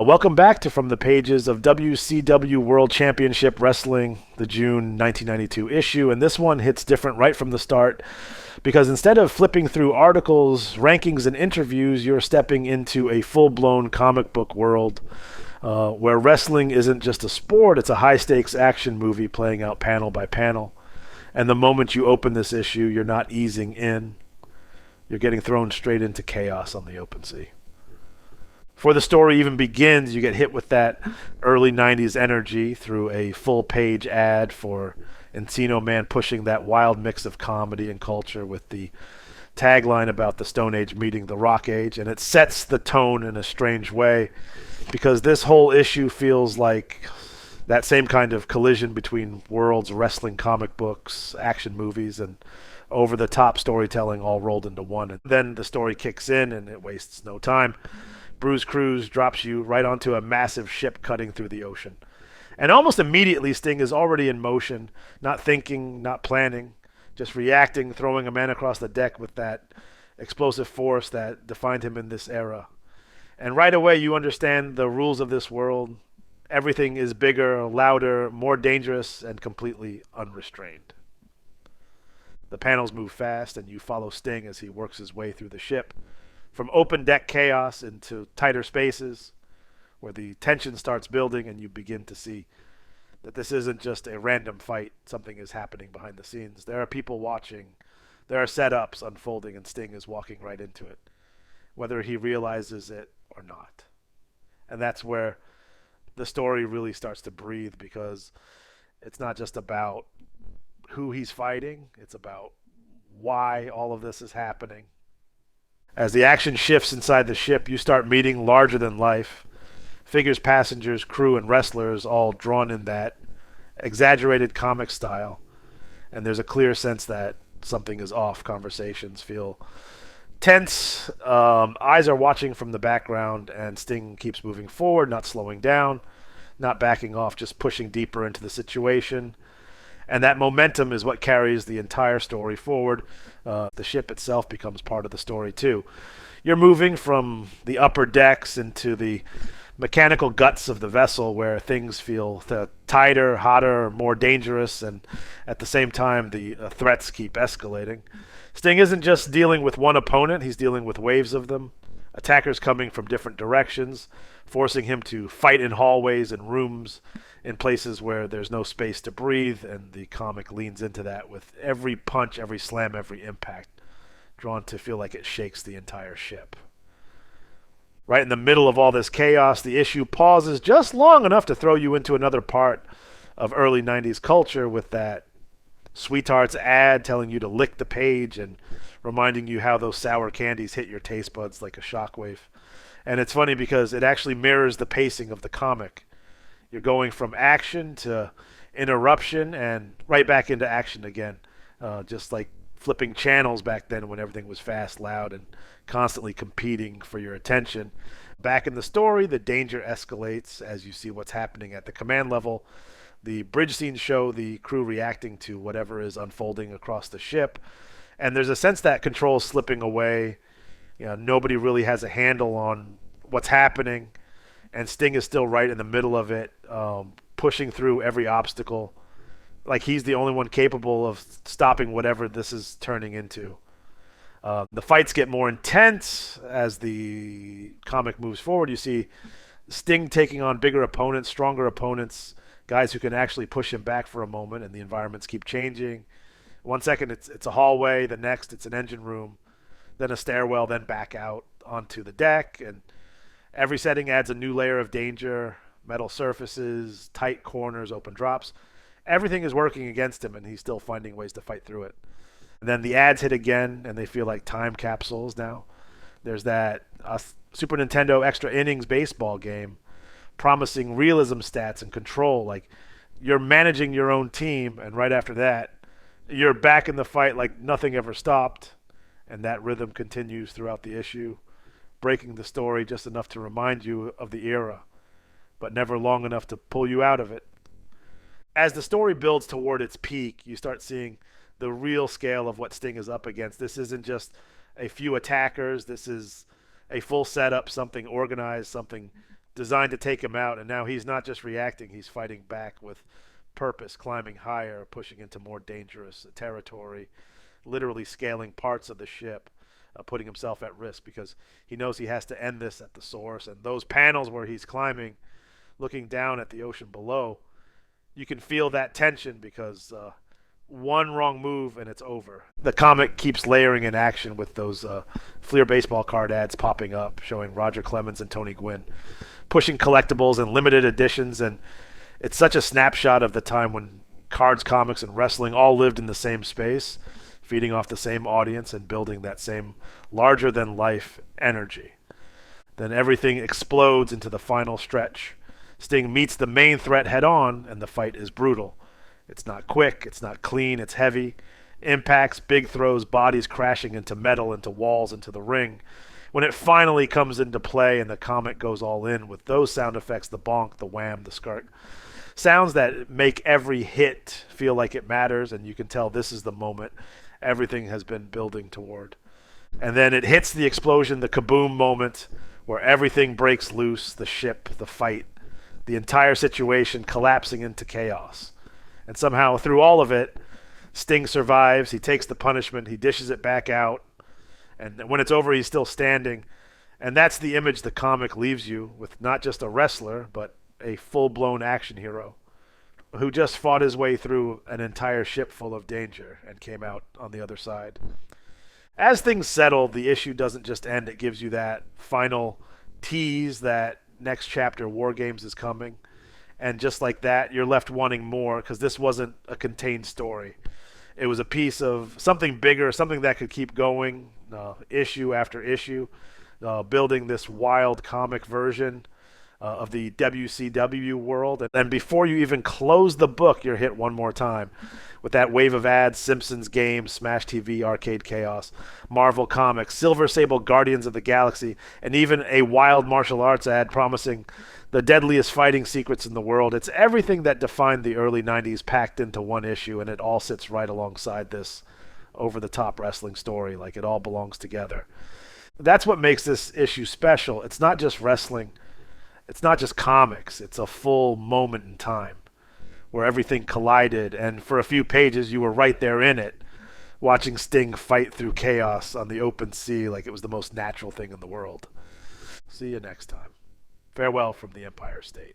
Welcome back to From the Pages of WCW World Championship Wrestling, the June 1992 issue. And this one hits different right from the start because instead of flipping through articles, rankings, and interviews, you're stepping into a full blown comic book world where wrestling isn't just a sport, it's a high stakes action movie playing out panel by panel. And the moment you open this issue, you're not easing in, you're getting thrown straight into chaos on the open sea. Before the story even begins, you get hit with that early 90s energy through a full page ad for Encino Man pushing that wild mix of comedy and culture with the tagline about the Stone Age meeting the Rock Age. And it sets the tone in a strange way because this whole issue feels like that same kind of collision between worlds, wrestling comic books, action movies, and over the top storytelling all rolled into one. And then the story kicks in and it wastes no time. Bruise Cruise drops you right onto a massive ship cutting through the ocean. And almost immediately, Sting is already in motion, not thinking, not planning, just reacting, throwing a man across the deck with that explosive force that defined him in this era. And right away, you understand the rules of this world. Everything is bigger, louder, more dangerous, and completely unrestrained. The panels move fast, and you follow Sting as he works his way through the ship, from open deck chaos into tighter spaces where the tension starts building and you begin to see that this isn't just a random fight. Something is happening behind the scenes. There are people watching. There are setups unfolding, and Sting is walking right into it, whether he realizes it or not. And that's where the story really starts to breathe because it's not just about who he's fighting, it's about why all of this is happening. As the action shifts inside the ship, you start meeting larger than life figures, passengers, crew, and wrestlers, all drawn in that exaggerated comic style. And there's a clear sense that something is off. Conversations feel tense. Eyes are watching from the background, and Sting keeps moving forward, not slowing down, not backing off, just pushing deeper into the situation. And that momentum is what carries the entire story forward. The ship itself becomes part of the story too. You're moving from the upper decks into the mechanical guts of the vessel where things feel tighter, hotter, more dangerous, and at the same time the threats keep escalating. Sting isn't just dealing with one opponent, he's dealing with waves of them. Attackers coming from different directions, forcing him to fight in hallways and rooms in places where there's no space to breathe, and the comic leans into that with every punch, every slam, every impact, drawn to feel like it shakes the entire ship. Right in the middle of all this chaos, the issue pauses just long enough to throw you into another part of early 90s culture with that Sweethearts ad telling you to lick the page and reminding you how those sour candies hit your taste buds like a shockwave. And it's funny because it actually mirrors the pacing of the comic. You're going from action to interruption and right back into action again, just like flipping channels back then when everything was fast, loud, and constantly competing for your attention. Back in the story, the danger escalates as you see what's happening at the command level. The bridge scenes show the crew reacting to whatever is unfolding across the ship, and there's a sense that control is slipping away. Nobody really has a handle on what's happening, and Sting is still right in the middle of it, pushing through every obstacle, like he's the only one capable of stopping whatever this is turning into. The fights get more intense as the comic moves forward. You see Sting taking on bigger opponents, stronger opponents, guys who can actually push him back for a moment, and the environments keep changing. 1 second it's a hallway, the next it's an engine room, then a stairwell, then back out onto the deck, and every setting adds a new layer of danger, metal surfaces, tight corners, open drops. Everything is working against him, and he's still finding ways to fight through it. And then the ads hit again, and they feel like time capsules now. There's that Super Nintendo Extra Innings baseball game promising realism stats and control. Like you're managing your own team, and right after that, you're back in the fight like nothing ever stopped. And that rhythm continues throughout the issue, breaking the story just enough to remind you of the era, but never long enough to pull you out of it. As the story builds toward its peak, you start seeing the real scale of what Sting is up against. This isn't just a few attackers. This is a full setup, something organized, something designed to take him out, and now he's not just reacting, he's fighting back with purpose, climbing higher, pushing into more dangerous territory, literally scaling parts of the ship, putting himself at risk because he knows he has to end this at the source. And those panels where he's climbing, looking down at the ocean below, you can feel that tension because one wrong move and it's over. The comic keeps layering in action with those Fleer baseball card ads popping up showing Roger Clemens and Tony Gwynn pushing collectibles and limited editions. And it's such a snapshot of the time when cards, comics, and wrestling all lived in the same space, feeding off the same audience and building that same larger than life energy. Then everything explodes into the final stretch. Sting meets the main threat head on, and the fight is brutal. It's not quick, it's not clean, it's heavy. Impacts, big throws, bodies crashing into metal, into walls, into the ring. When it finally comes into play and the comic goes all in with those sound effects, the bonk, the wham, the skark, sounds that make every hit feel like it matters, and you can tell this is the moment everything has been building toward. And then it hits the explosion, the kaboom moment, where everything breaks loose, the ship, the fight, the entire situation collapsing into chaos. And somehow, through all of it, Sting survives. He takes the punishment. He dishes it back out. And when it's over, he's still standing. And that's the image the comic leaves you with, not just a wrestler, but a full-blown action hero who just fought his way through an entire ship full of danger and came out on the other side. As things settle, the issue doesn't just end. It gives you that final tease that next chapter, War Games, is coming. And just like that, you're left wanting more because this wasn't a contained story. It was a piece of something bigger, something that could keep going, issue after issue, building this wild comic version of the WCW world. And before you even close the book, you're hit one more time with that wave of ads: Simpsons games, Smash TV, Arcade Chaos, Marvel Comics, Silver Sable, Guardians of the Galaxy, and even a wild martial arts ad promising the deadliest fighting secrets in the world. It's everything that defined the early 90s packed into one issue, and it all sits right alongside this over-the-top wrestling story. Like, it all belongs together. That's what makes this issue special. It's not just wrestling. It's not just comics. It's a full moment in time where everything collided, and for a few pages you were right there in it, watching Sting fight through chaos on the open sea like it was the most natural thing in the world. See you next time. Farewell from the Empire State.